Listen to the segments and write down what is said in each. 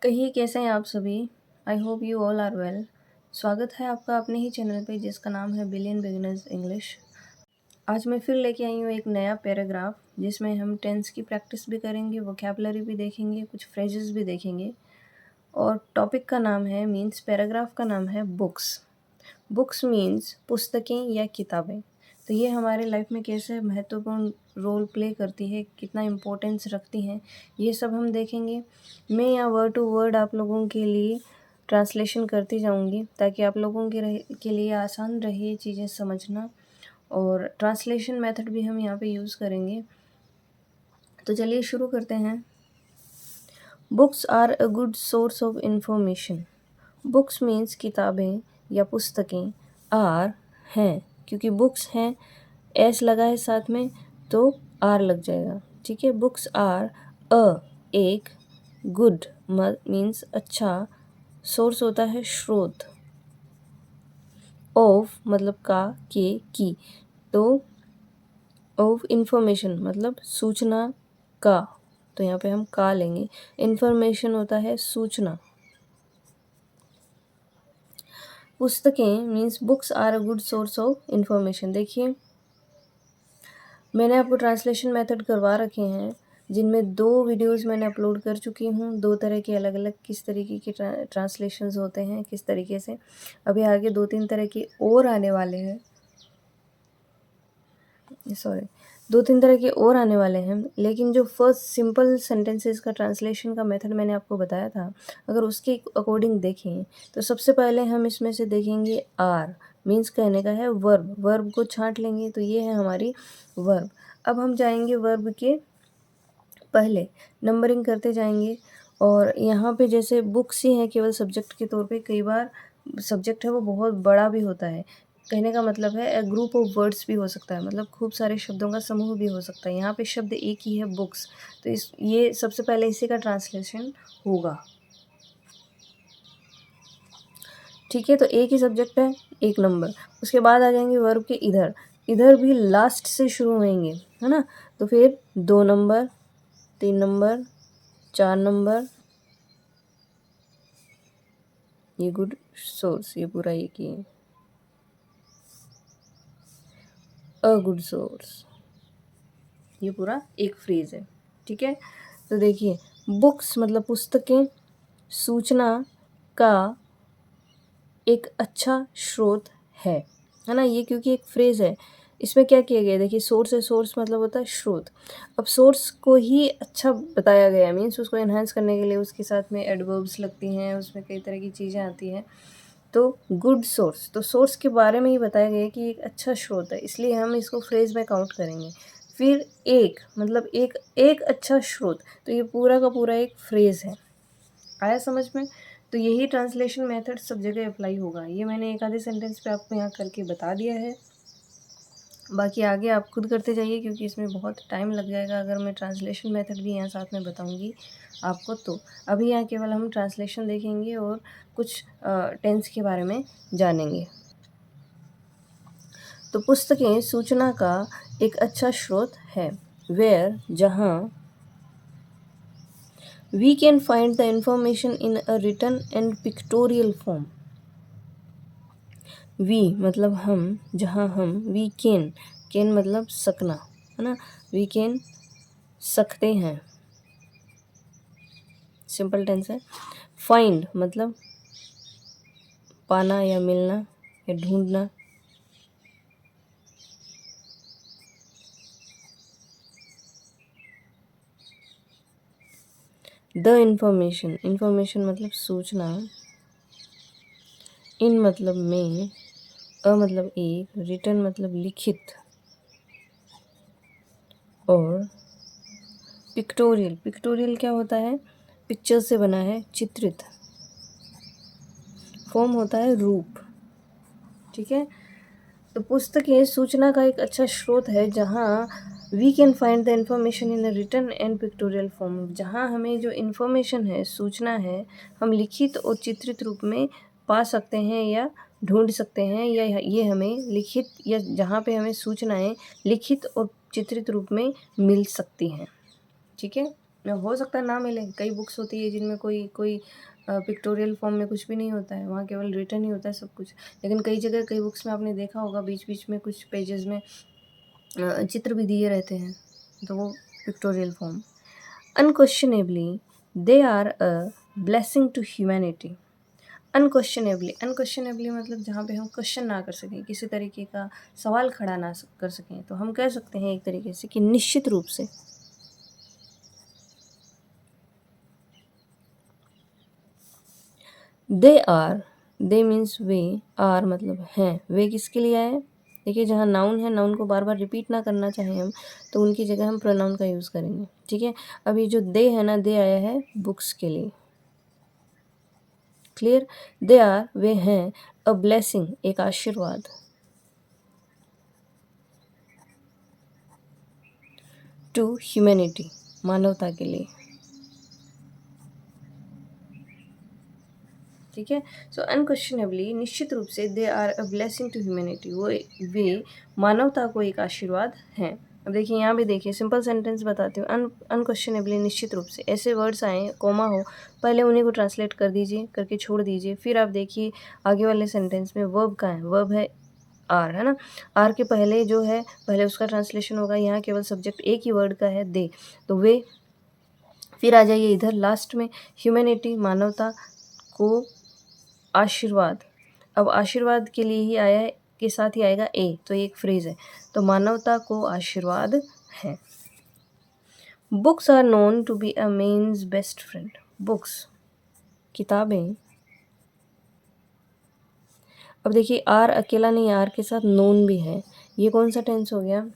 कहिए कैसे हैं आप सभी। I hope you all are well. स्वागत है आपका अपने ही चैनल पे जिसका नाम है बिलियन बिगिनर्स इंग्लिश। आज मैं फिर लेके आई हूँ एक नया पैराग्राफ जिसमें हम टेंस की प्रैक्टिस भी करेंगे, वोकैबुलरी भी देखेंगे, कुछ फ्रेजेस भी देखेंगे। और टॉपिक का नाम है मीन्स पैराग्राफ का नाम है बुक्स। बुक्स मीन्स पुस्तकें या किताबें। तो ये हमारे लाइफ में कैसे महत्वपूर्ण रोल प्ले करती है, कितना इम्पोर्टेंस रखती हैं, ये सब हम देखेंगे। मैं यहाँ वर्ड टू वर्ड आप लोगों के लिए ट्रांसलेशन करती जाऊँगी ताकि आप लोगों के लिए आसान रहे ये चीज़ें समझना। और ट्रांसलेशन मेथड भी हम यहाँ पे यूज़ करेंगे। तो चलिए शुरू करते हैं। Books are a good source of information. Books means किताबें या पुस्तकें, आर हैं, क्योंकि बुक्स हैं एस लगा है साथ में तो आर लग जाएगा। ठीक है, बुक्स आर अ एक, गुड मीन्स अच्छा, सोर्स होता है स्रोत, ऑफ मतलब का, के, की, तो ऑफ इंफॉर्मेशन मतलब सूचना का, तो यहाँ पे हम का लेंगे। इंफॉर्मेशन होता है सूचना। पुस्तकें means books are a good source of information. देखिए मैंने आपको ट्रांसलेशन मेथड करवा रखे हैं जिनमें 2 वीडियोस मैंने अपलोड कर चुकी हूँ। 2 तरह के अलग अलग किस तरीके के ट्रांसलेशंस होते हैं, किस तरीके से। अभी आगे 2-3 तरह के और आने वाले हैं, सॉरी 2-3 तरह के और आने वाले हैं। लेकिन जो फर्स्ट सिंपल सेंटेंसेस का ट्रांसलेशन का मेथड मैंने आपको बताया था, अगर उसके अकॉर्डिंग देखें तो सबसे पहले हम इसमें से देखेंगे आर मीन्स कहने का है वर्ब। वर्ब को छांट लेंगे तो ये है हमारी वर्ब। अब हम जाएंगे वर्ब के पहले, नंबरिंग करते जाएंगे। और यहाँ पे जैसे बुक्स ही हैं केवल सब्जेक्ट के तौर पे, कई बार सब्जेक्ट है वो बहुत बड़ा भी होता है। कहने का मतलब है ग्रुप ऑफ वर्ड्स भी हो सकता है, मतलब खूब सारे शब्दों का समूह भी हो सकता है। यहाँ पे शब्द एक ही है बुक्स, तो ये सबसे पहले इसी का ट्रांसलेशन होगा। ठीक है, तो एक ही सब्जेक्ट है, एक नंबर। उसके बाद आ जाएंगे वर्ब के इधर। इधर भी लास्ट से शुरू होंगे, है ना। तो फिर 2 नंबर, 3 नंबर, 4 नंबर, ये गुड सोर्स, ये पूरा एक ही है, अ गुड सोर्स, ये पूरा एक फ्रेज है। ठीक है, तो देखिए बुक्स मतलब पुस्तकें, सूचना का एक अच्छा स्रोत है ना। ये क्योंकि एक फ्रेज है, इसमें क्या किया गया है, देखिए सोर्स है, सोर्स मतलब होता है स्रोत। अब सोर्स को ही अच्छा बताया गया है, मीन्स उसको एनहांस करने के लिए उसके साथ में एडवर्ब्स लगती हैं, उसमें कई तरह की चीज़ें आती हैं। तो गुड सोर्स, तो सोर्स के बारे में ही बताया गया है कि एक अच्छा स्रोत है, इसलिए हम इसको फ्रेज में काउंट करेंगे। फिर एक मतलब एक एक अच्छा स्रोत, तो ये पूरा का पूरा एक फ्रेज है। आया समझ में। तो यही ट्रांसलेशन मेथड सब जगह अप्लाई होगा। ये मैंने एक आधे सेंटेंस पे आपको यहाँ करके बता दिया है, बाकी आगे आप खुद करते जाइए क्योंकि इसमें बहुत टाइम लग जाएगा अगर मैं ट्रांसलेशन मेथड भी यहाँ साथ में बताऊँगी आपको। तो अभी यहाँ केवल हम ट्रांसलेशन देखेंगे और कुछ टेंस के बारे में जानेंगे। तो पुस्तकें सूचना का एक अच्छा स्रोत है, वेयर जहाँ we can find the information in a written and pictorial form. We मतलब हम, जहाँ हम, वी कैन, कैन मतलब सकना, है ना। वी कैन सकते हैं, सिंपल टेंस है। फाइंड मतलब पाना या मिलना या ढूंढना। द इंफॉर्मेशन, इंफॉर्मेशन मतलब सूचना। इन मतलब में, अ मतलब एक, रिटन मतलब लिखित, और पिक्टोरियल, पिक्टोरियल क्या होता है, पिक्चर से बना है, चित्रित। फॉर्म होता है रूप। ठीक है, तो पुस्तकें सूचना का एक अच्छा स्रोत है जहाँ we can find the information in a written and pictorial form. जहाँ हमें जो इन्फॉर्मेशन है, सूचना है, हम लिखित और चित्रित रूप में पा सकते हैं या ढूंढ सकते हैं, या ये हमें लिखित, या जहाँ पे हमें सूचनाएं लिखित और चित्रित रूप में मिल सकती हैं। ठीक है, हो सकता है ना मिले, कई बुक्स होती है जिनमें कोई कोई पिक्टोरियल फॉर्म में कुछ भी नहीं होता है, वहाँ केवल रिटन ही होता है सब कुछ। लेकिन कई जगह कई बुक्स में आपने देखा होगा बीच बीच में कुछ पेजेस में चित्र भी दिए रहते हैं, तो वो pictorial form. Unquestionably they are a blessing to humanity. Unquestionably, unquestionably मतलब जहाँ पे हम क्वेश्चन ना कर सकें, किसी तरीके का सवाल खड़ा ना कर सकें, तो हम कह सकते हैं एक तरीके से कि निश्चित रूप से। दे आर, दे मीन्स वे, आर मतलब हैं, वे किसके लिए आए? देखिए जहाँ नाउन है, नाउन को बार बार रिपीट ना करना चाहें हम, तो उनकी जगह हम प्रोनाउन का यूज़ करेंगे, ठीक है। अब ये जो दे है ना, दे आया है बुक्स के लिए। क्लियर? दे आर, वे हैं, अ ब्लेसिंग, एक आशीर्वाद, टू ह्यूमैनिटी, मानवता के लिए, ठीक है। सो अनक्वेश्चनेबली, निश्चित रूप से, they are a blessing to humanity, वो वे मानवता को एक आशीर्वाद हैं। अब देखिए यहाँ भी देखिए, सिंपल सेंटेंस बताती हूँ। अनक्वेश्चनेबली, निश्चित रूप से, ऐसे वर्ड्स आए कोमा हो, पहले उन्हीं को ट्रांसलेट कर दीजिए, करके छोड़ दीजिए। फिर आप देखिए आगे वाले सेंटेंस में वर्ब का है, वर्ब है आर, है ना। आर के पहले जो है, पहले उसका ट्रांसलेशन होगा। यहाँ केवल सब्जेक्ट एक ही वर्ड का है, दे, तो वे। फिर आ जाइए इधर लास्ट में, ह्यूमैनिटी, मानवता को आशीर्वाद। अब आशीर्वाद के लिए ही आया है, के साथ ही आएगा ए, तो ये एक फ्रेज है, तो मानवता को आशीर्वाद है। Books are known to be a man's best friend. Books, किताबें। अब देखिए आर अकेला नहीं, आर के साथ नोन भी है। ये कौन सा टेंस हो गया?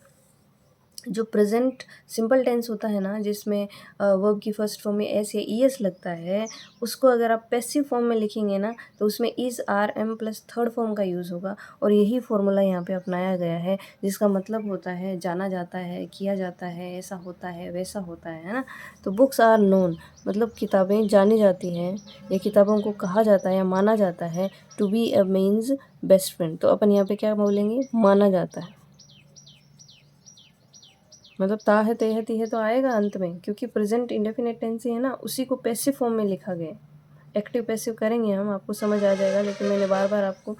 जो प्रेजेंट सिंपल टेंस होता है ना, जिसमें वर्ब की फर्स्ट फॉर्म में एस या ई एस लगता है, उसको अगर आप पैसिव फॉर्म में लिखेंगे ना, तो उसमें is, are, am plus third form का यूज़ होगा। और यही फॉर्मूला यहाँ पे अपनाया गया है, जिसका मतलब होता है जाना जाता है, किया जाता है, ऐसा होता है, वैसा होता है ना। तो बुक्स आर नोन मतलब किताबें जानी जाती हैं, या किताबों को कहा जाता है या माना जाता है to be a man's best friend. तो अपन यहाँ पे क्या बोलेंगे? माना जाता है, मतलब ता है, ते है, ती है तो आएगा अंत में, क्योंकि प्रेजेंट इंडेफिनिट टेंस ही है ना, उसी को पैसिव फॉर्म में लिखा गया है। एक्टिव पैसिव करेंगे हम, आपको समझ आ जाएगा। लेकिन मैंने बार बार आपको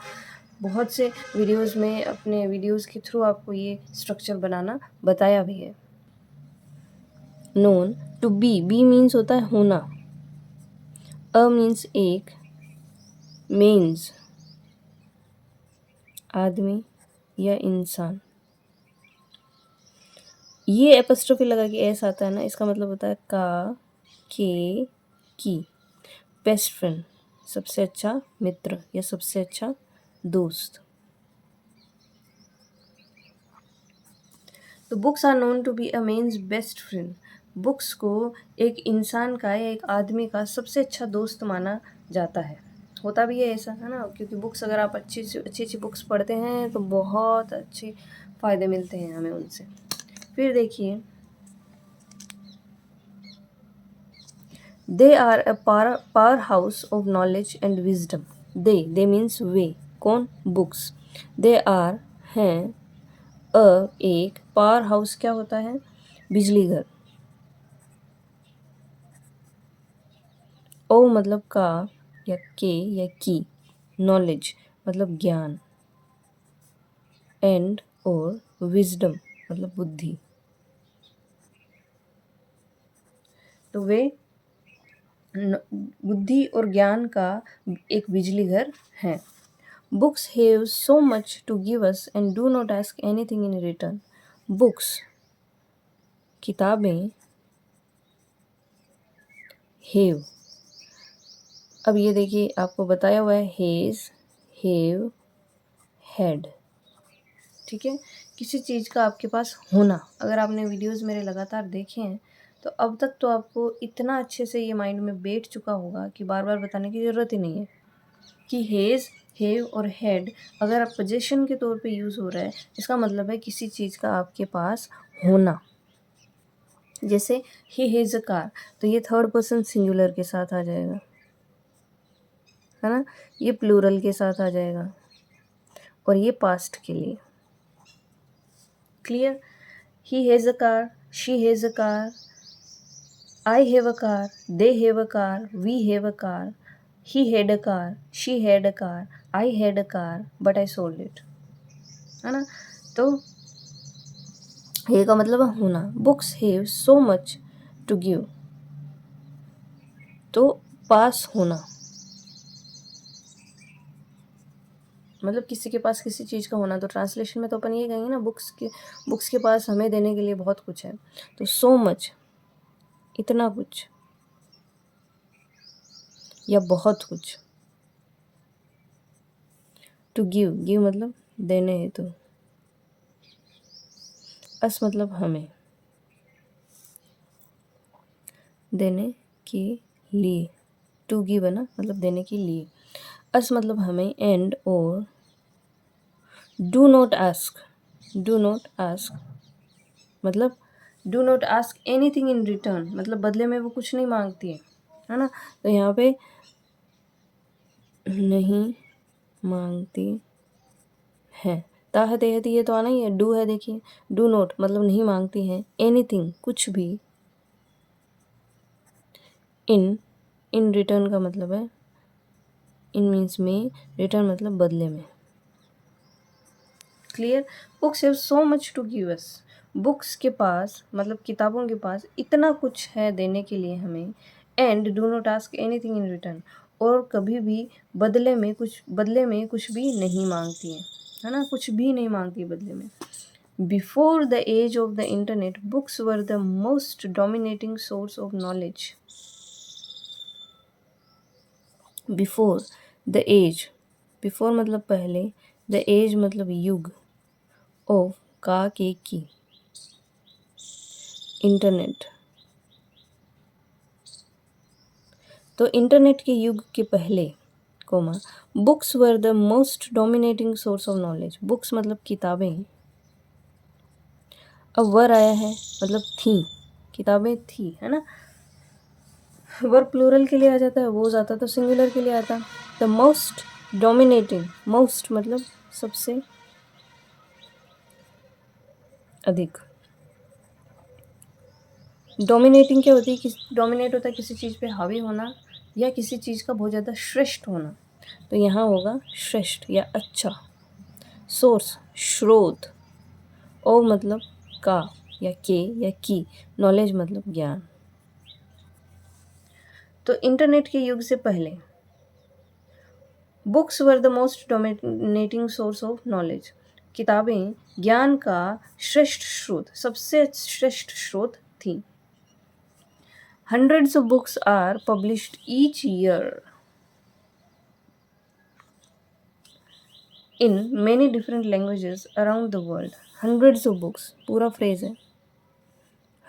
बहुत से वीडियोस में, अपने वीडियोस के थ्रू आपको ये स्ट्रक्चर बनाना बताया भी है। Known to be, be means होता है होना, अ मीन्स एक, मीन्स आदमी या इंसान। ये एपोस्ट्रोफी लगा के एस आता है ना, इसका मतलब होता है का, के, की। बेस्ट फ्रेंड, सबसे अच्छा मित्र या सबसे अच्छा दोस्त। तो books are known to be a man's best friend. Books को एक इंसान का या एक आदमी का सबसे अच्छा दोस्त माना जाता है। होता भी है ऐसा, है ना, क्योंकि बुक्स अगर आप अच्छी अच्छी बुक्स पढ़ते हैं तो बहुत अच्छे फ़ायदे मिलते हैं हमें उनसे। फिर देखिए, they are a powerhouse of knowledge and wisdom. They means way, कौन? बुक्स। दे आर, हैं, एक, पावर हाउस क्या होता है? बिजली घर। ओ मतलब का या के या की, नॉलेज मतलब ज्ञान, एंड और विजडम मतलब बुद्धि। तो वे बुद्धि और ज्ञान का एक बिजली घर है। Books have so much to give us and do not ask anything in return. Books, किताबें, हैव, अब ये देखिए आपको बताया हुआ है हेज, हैव, हैड, ठीक है। किसी चीज़ का आपके पास होना, अगर आपने वीडियोस मेरे लगातार देखे हैं तो अब तक तो आपको इतना अच्छे से ये माइंड में बैठ चुका होगा कि बार बार बताने की ज़रूरत ही नहीं है कि हेज़, हैव और हैड अगर आप पोजेशन के तौर पे यूज़ हो रहा है, इसका मतलब है किसी चीज़ का आपके पास होना। जैसे ही हैज़ अ कार, तो ये थर्ड पर्सन सिंगुलर के साथ आ जाएगा, है ना, ये प्लूरल के साथ आ जाएगा, और ये पास्ट के लिए। Clear? He has a car, she has a car, I have a car, they have a car, we have a car, he had a car, she had a car, I had a car, but I sold it. है ना? तो ये का मतलब है होना. Books have so much to give. तो पास होना मतलब किसी के पास किसी चीज़ का होना. तो ट्रांसलेशन में तो अपन ये कहेंगे ना, बुक्स के पास हमें देने के लिए बहुत कुछ है. तो सो मच, इतना कुछ या बहुत कुछ. टू गिव मतलब देने हेतु. अस मतलब हमें, देने के लिए. टू गिव है ना, मतलब देने के लिए. अस मतलब हमें. एंड और do not ask. Do not ask मतलब do not ask anything in return, मतलब बदले में वो कुछ नहीं मांगती है ना. तो यहाँ पे नहीं मांगती है. ताह देहती ये तो आना ही है. डू है, देखिए. डू नॉट मतलब नहीं मांगती है. एनीथिंग कुछ भी. इन रिटर्न का मतलब है, इन मीन्स में, रिटर्न मतलब बदले में. Clear. Books have so much to give us. Books के पास मतलब किताबों के पास इतना कुछ है देने के लिए हमें. And do not ask anything in return, और कभी भी बदले में कुछ भी नहीं मांगती है ना. कुछ भी नहीं मांगती बदले में. Before the age of the internet books were the most dominating source of knowledge. Before the age, before मतलब पहले, द एज मतलब युग, ऑफ का के की, इंटरनेट. तो इंटरनेट के युग के पहले comma books were the most dominating source of knowledge. Books मतलब किताबें. अब वर आया है मतलब थी, किताबें थी, है ना. वर प्लूरल के लिए आ जाता है, वो आता तो सिंगुलर के लिए आता. द मोस्ट डोमिनेटिंग, मोस्ट मतलब सबसे अधिक. डोमिनेटिंग क्या होती है? डोमिनेट होता है किसी चीज़ पे हावी होना या किसी चीज़ का बहुत ज़्यादा श्रेष्ठ होना. तो यहाँ होगा श्रेष्ठ या अच्छा. सोर्स स्रोत. ओ मतलब का या के या की. नॉलेज मतलब ज्ञान. तो इंटरनेट के युग से पहले books were the most dominating source of knowledge. किताबें ज्ञान का श्रेष्ठ स्रोत, सबसे श्रेष्ठ स्रोत थी. Hundreds of books are published each year in many different languages around the world. Hundreds of books पूरा फ्रेज है.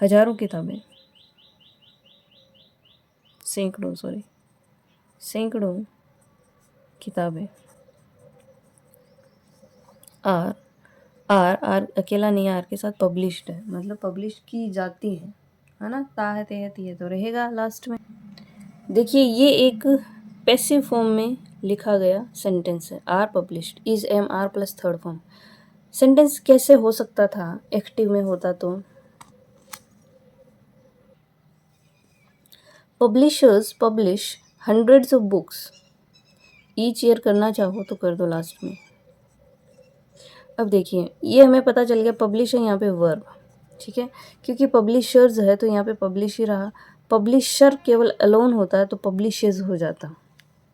हजारों किताबें, सैकड़ों किताबें. आर अकेला नहीं, आर के साथ पब्लिश्ड है, मतलब पब्लिश की जाती है ना. ता है, ते है, ती है तो रहेगा लास्ट में. देखिए ये एक पैसिव फॉर्म में लिखा गया सेंटेंस है. Are published is am are plus third form. Sentence कैसे हो सकता था एक्टिव में होता तो? Publishers publish hundreds of books each year करना चाहो तो कर दो लास्ट में. अब देखिए ये हमें पता चल गया पब्लिश है यहाँ पे वर्ब, ठीक है, क्योंकि पब्लिशर्स है तो यहाँ पे पब्लिश ही रहा. पब्लिशर केवल अलोन होता है तो पब्लिशेज हो जाता,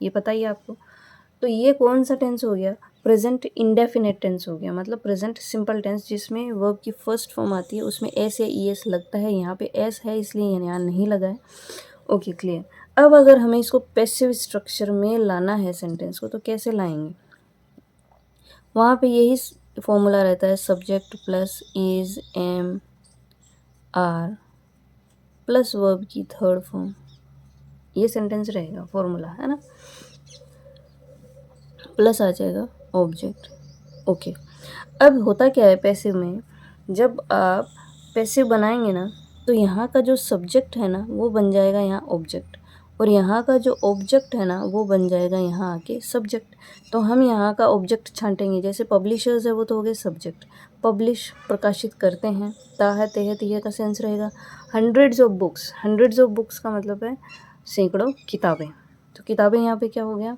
ये पता ही है आपको. तो ये कौन सा टेंस हो गया? प्रेजेंट इंडेफिनेट टेंस हो गया, मतलब प्रेजेंट सिंपल टेंस जिसमें वर्ब की फर्स्ट फॉर्म आती है उसमें एस या ई एस लगता है. यहाँ पे एस है इसलिए यहाँ नहीं लगा है. Okay clear. अब अगर हमें इसको पैसिव स्ट्रक्चर में लाना है सेंटेंस को तो कैसे लाएंगे? वहाँ पे यही फॉर्मूला रहता है, subject plus is am are plus verb की थर्ड फॉर्म. ये सेंटेंस रहेगा फॉर्मूला, है ना. प्लस आ जाएगा ऑब्जेक्ट. ओके. अब होता क्या है पैसिव में, जब आप पैसिव बनाएंगे ना तो यहाँ का जो सब्जेक्ट है ना वो बन जाएगा यहाँ ऑब्जेक्ट, और यहाँ का जो ऑब्जेक्ट है ना वो बन जाएगा यहाँ आके सब्जेक्ट। तो हम यहाँ का ऑब्जेक्ट छांटेंगे, जैसे पब्लिशर्स है वो तो हो गए सब्जेक्ट, पब्लिश प्रकाशित करते हैं, ता है ते है तिये का सेंस रहेगा। Hundreds of books, hundreds of books का मतलब है सैकड़ों किताबें, तो किताबें यहाँ पे क्या हो गया,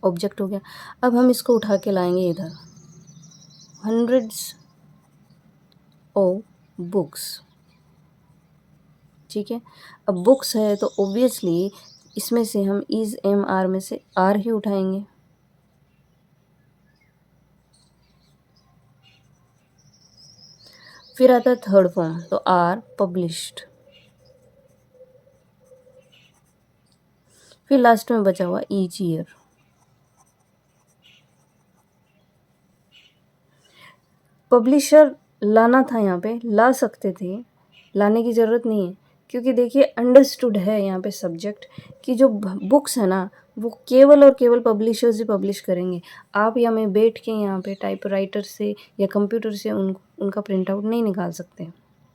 ऑब्जेक्ट हो गया। अब हम इसको उठा के लाएंगे इधर, हंड्रेड्स ऑफ बुक्स, ठीक है। अब बुक्स है तो ऑब्वियसली इसमें से हम इज एम आर में से आर ही उठाएंगे, फिर आता है थर्ड फॉर्म तो आर पब्लिश्ड, फिर लास्ट में बचा हुआ ईच ईयर। पब्लिशर लाना था, यहाँ पे ला सकते थे, लाने की ज़रूरत नहीं है, क्योंकि देखिए अंडरस्टूड है यहाँ पे सब्जेक्ट कि जो बुक्स है ना वो केवल और केवल पब्लिशर्स ही पब्लिश करेंगे। आप या मैं बैठ के यहाँ पे टाइपराइटर से या कंप्यूटर से उनका प्रिंट आउट नहीं निकाल सकते,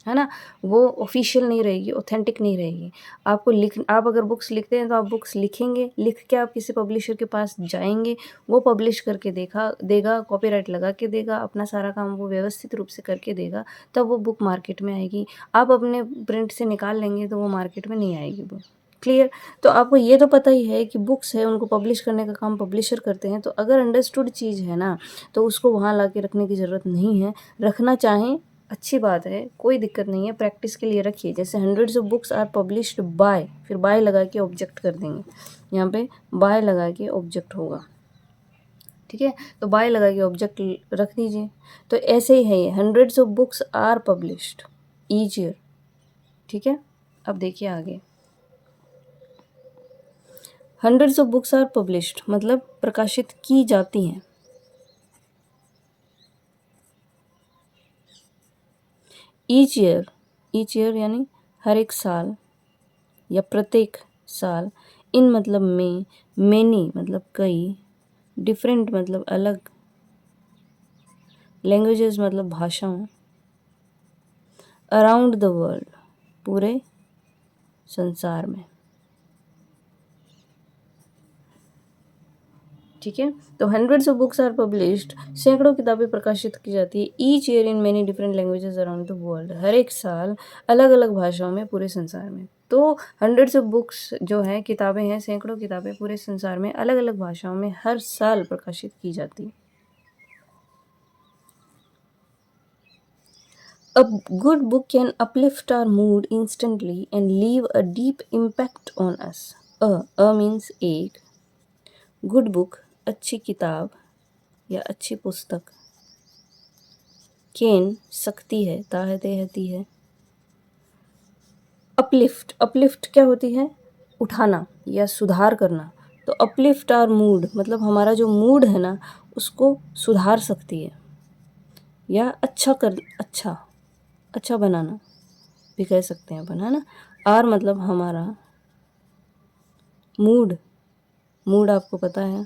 है ना। वो ऑफिशियल नहीं रहेगी, ऑथेंटिक नहीं रहेगी। आप अगर बुक्स लिखते हैं तो आप बुक्स लिखेंगे, लिख के आप किसी पब्लिशर के पास जाएंगे, वो पब्लिश करके देगा, कॉपीराइट लगा के देगा, अपना सारा काम वो व्यवस्थित रूप से करके देगा, तब वो बुक मार्केट में आएगी। आप अपने प्रिंट से निकाल लेंगे तो वो मार्केट में नहीं आएगी बुक। क्लियर। तो आपको ये तो पता ही है कि बुक्स है उनको पब्लिश करने का काम पब्लिशर करते हैं, तो अगर अंडरस्टूड चीज़ है ना तो उसको वहाँ ला के रखने की ज़रूरत नहीं है। रखना चाहें अच्छी बात है, कोई दिक्कत नहीं है, प्रैक्टिस के लिए रखिए। जैसे hundreds of books are published by, फिर बाय लगा के ऑब्जेक्ट कर देंगे, यहाँ पे बाय लगा के ऑब्जेक्ट होगा, ठीक है। तो बाय लगा के ऑब्जेक्ट रख दीजिए। तो ऐसे ही है ये, hundreds of books are published each year, ठीक है। अब देखिए आगे, hundreds of books are published मतलब प्रकाशित की जाती हैं। ईच ईयर यानी हर एक साल या प्रत्येक साल, इन मतलब में, मेनी मतलब कई, डिफरेंट मतलब अलग, लैंग्वेजेस मतलब भाषाओं, अराउंड द वर्ल्ड पूरे संसार में, ठीक है। तो hundreds of books are published, सैकड़ों किताबें प्रकाशित की जाती है, each year in many different languages around the world, हर एक साल अलग अलग भाषाओं में पूरे संसार में। तो हंड्रेड्स ऑफ बुक्स जो है किताबें हैं, सैकड़ों किताबें पूरे संसार में अलग अलग भाषाओं में हर साल प्रकाशित की जाती है। A good book can uplift our mood instantly and leave a deep impact on us. A means एक, गुड बुक अच्छी किताब या अच्छी पुस्तक, कैन सकती है, ताहते हती है, अपलिफ्ट, अपलिफ्ट क्या होती है, उठाना या सुधार करना। तो अपलिफ्ट आवर मूड मतलब हमारा जो मूड है ना उसको सुधार सकती है, या अच्छा बनाना भी कह सकते हैं अपन, है ना। आर मतलब हमारा, मूड आपको पता है,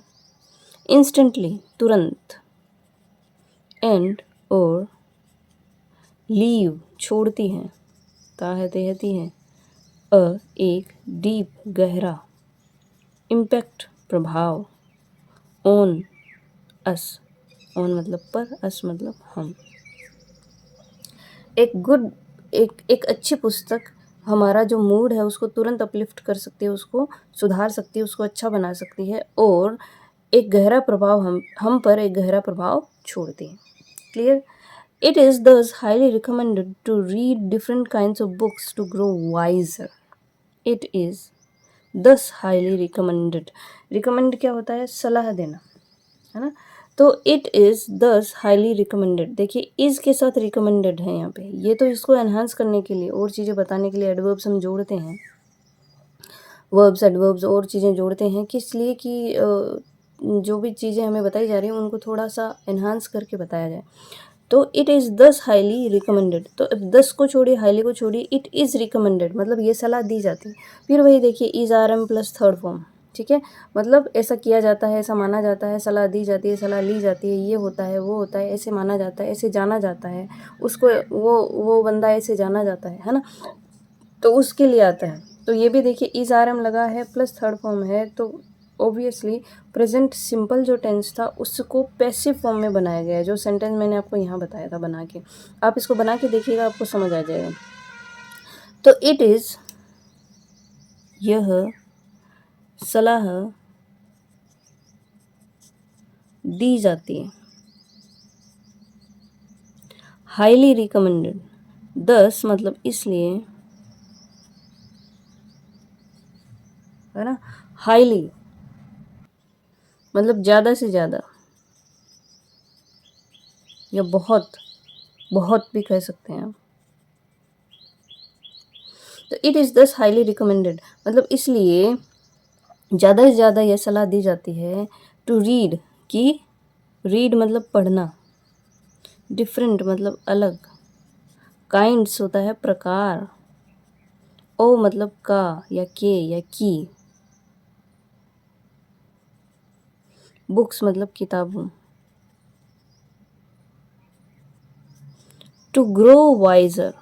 इंस्टेंटली तुरंत, एंड और लीव छोड़ती हैं, ताहते हती हैं, एक डीप गहरा, इम्पैक्ट प्रभाव, ऑन अस, ऑन मतलब पर, अस मतलब हम। एक अच्छी पुस्तक हमारा जो मूड है उसको तुरंत अपलिफ्ट कर सकती है, उसको सुधार सकती है, उसको अच्छा बना सकती है, और एक गहरा प्रभाव हम पर एक गहरा प्रभाव छोड़ती है। Clear. It is thus highly recommended to read different kinds of books to grow wiser. It is thus highly recommended. Recommend क्या होता है, सलाह देना, है ना। तो it is thus highly recommended, देखिए is के साथ recommended है यहाँ पे, ये तो इसको enhance करने के लिए और चीज़ें बताने के लिए adverbs हम जोड़ते हैं, verbs adverbs और चीज़ें जोड़ते हैं, किस लिए कि जो भी चीज़ें हमें बताई जा रही हैं उनको थोड़ा सा enhance करके बताया जाए। तो इट इज़ दस हाईली रिकमेंडेड, तो दस को छोड़िए, हाईली को छोड़िए, इट इज़ रिकमेंडेड मतलब ये सलाह दी जाती है। फिर वही देखिए is are am plus third form, ठीक है, मतलब ऐसा किया जाता है, ऐसा माना जाता है, सलाह दी जाती है, सलाह ली जाती है, ये होता है, वो होता है, ऐसे माना जाता है, ऐसे जाना जाता है, उसको वो बंदा ऐसे जाना जाता है ना, तो उसके लिए आता है। तो ये भी देखिए इज आर एम लगा है प्लस थर्ड फॉर्म है, तो ऑब्वियसली प्रेजेंट सिंपल जो टेंस था उसको पैसिव फॉर्म में बनाया गया है, जो सेंटेंस मैंने आपको यहाँ बताया था बना के। आप इसको बना के देखिएगा, आपको समझ आ जाएगा। तो इट इज़, यह सलाह दी जाती है, हाईली रिकमेंडेड, दस मतलब इसलिए, है ना, हाईली मतलब ज़्यादा से ज़्यादा, या बहुत, बहुत भी कह सकते हैं आप। तो इट इज़ दस हाईली रिकमेंडेड मतलब इसलिए ज़्यादा से ज़्यादा यह सलाह दी जाती है टू रीड, कि रीड मतलब पढ़ना, डिफरेंट मतलब अलग, काइंड्स होता है प्रकार, ओ मतलब का या के या की, बुक्स मतलब किताबों, टू ग्रो वाइजर,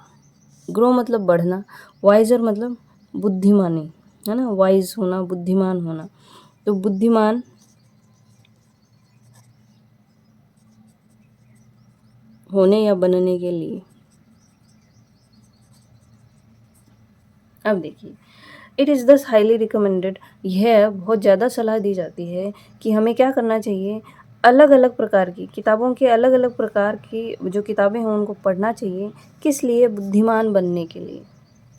ग्रो मतलब बढ़ना, वाइजर मतलब बुद्धिमानी, है ना, वाइज होना, बुद्धिमान होना। तो बुद्धिमान होने या बनने के लिए। अब देखिए, इट इज़ दस हाईली रिकमेंडेड, यह बहुत ज़्यादा सलाह दी जाती है कि हमें क्या करना चाहिए, अलग अलग प्रकार की किताबों के, अलग अलग प्रकार की जो किताबें हैं उनको पढ़ना चाहिए। किस लिए? बुद्धिमान बनने के लिए।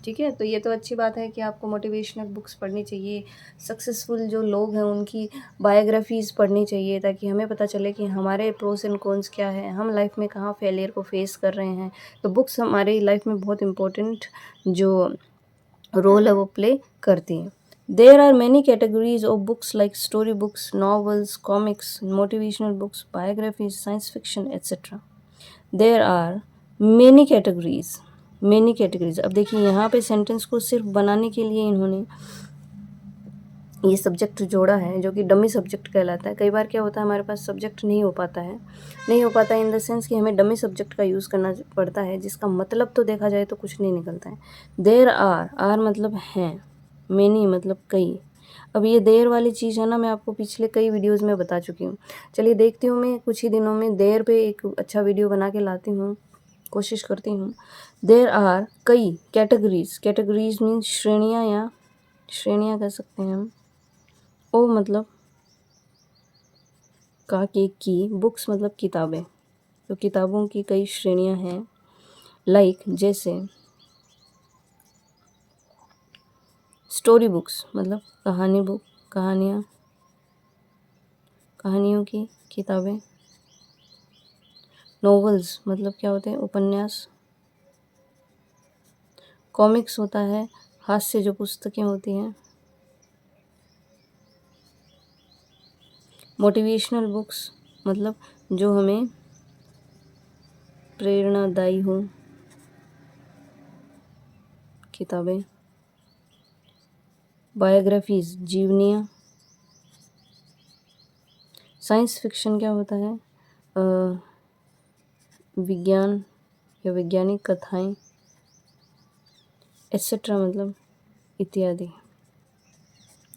ठीक है, तो ये तो अच्छी बात है कि आपको मोटिवेशनल बुक्स पढ़नी चाहिए, सक्सेसफुल जो लोग हैं उनकी बायोग्राफीज़ पढ़नी चाहिए, ताकि हमें पता चले कि हमारे प्रोस एंड कॉन्स क्या है, हम लाइफ में कहाँ फेलियर को फेस कर रहे हैं। तो बुक्स हमारी लाइफ में बहुत इम्पोर्टेंट जो रोल है वो प्ले करती हैं। There are many categories of books like story books, novels, comics, motivational books, biographies, science fiction etcetera. There are many categories, many categories. अब देखिए यहाँ पे सेंटेंस को सिर्फ बनाने के लिए इन्होंने ये सब्जेक्ट जोड़ा है, जो कि डमी सब्जेक्ट कहलाता है। कई बार क्या होता है, हमारे पास सब्जेक्ट नहीं हो पाता है, नहीं हो पाता है इन द सेंस कि हमें डमी सब्जेक्ट का यूज़ करना पड़ता है, जिसका मतलब तो देखा जाए तो कुछ नहीं निकलता है। देयर आर, आर मतलब हैं, मेनी मतलब कई। अब ये देर वाली चीज़ है ना, मैं आपको पिछले कई वीडियोज़ में बता चुकी हूँ। चलिए देखती हूँ, मैं कुछ ही दिनों में देर पे एक अच्छा वीडियो बना के लाती हूँ, कोशिश करती हूँ। देर आर कई कैटेगरीज, कैटेगरीज मीन्स श्रेणियाँ या श्रेणियाँ कह सकते हैं हम। ओ मतलब का के की, बुक्स मतलब किताबें, तो किताबों की कई श्रेणियां हैं। लाइक जैसे स्टोरी बुक्स मतलब कहानी बुक, कहानियाँ, कहानियों की किताबें। नॉवेल्स मतलब क्या होते हैं, उपन्यास। कॉमिक्स होता है हास्य जो पुस्तकें होती हैं। मोटिवेशनल बुक्स मतलब जो हमें प्रेरणादायी हो किताबें। बायोग्राफीज जीवनियाँ। साइंस फिक्शन क्या होता है, विज्ञान या वैज्ञानिक कथाएं एट्सेट्रा मतलब इत्यादि।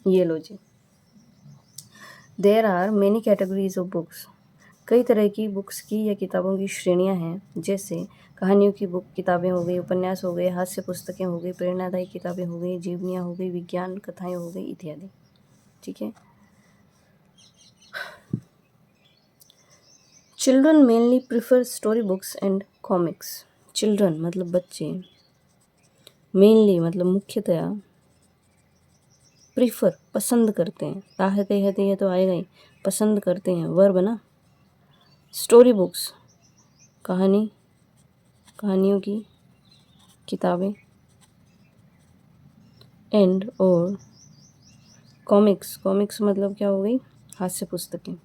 ये लो जी। There are many categories of books, कई तरह की बुक्स की या किताबों की श्रेणियां हैं, जैसे कहानियों की बुक किताबें हो गई, उपन्यास हो गए, हास्य पुस्तकें हो गई, प्रेरणादायी किताबें हो गई, जीवनियाँ हो गई, विज्ञान कथाएं हो गई इत्यादि। ठीक है। Children mainly prefer story books and comics. Children मतलब बच्चे, मेनली मतलब मुख्यतया, प्रिफर पसंद करते हैं, ताहते है तो आएगा ही, पसंद करते हैं, वर्ब ना। स्टोरी बुक्स कहानी, कहानियों की किताबें। एंड और कॉमिक्स, कॉमिक्स मतलब क्या हो गई, हास्य पुस्तकें।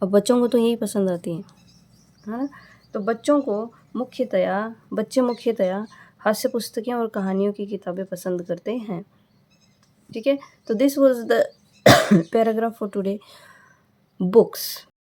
अब बच्चों को तो यही पसंद आती हैं, है ना। तो बच्चों को मुख्यतया, बच्चे मुख्यतया हास्य पुस्तकें और कहानियों की किताबें पसंद करते हैं। ठीक है, तो this was the paragraph for today. Books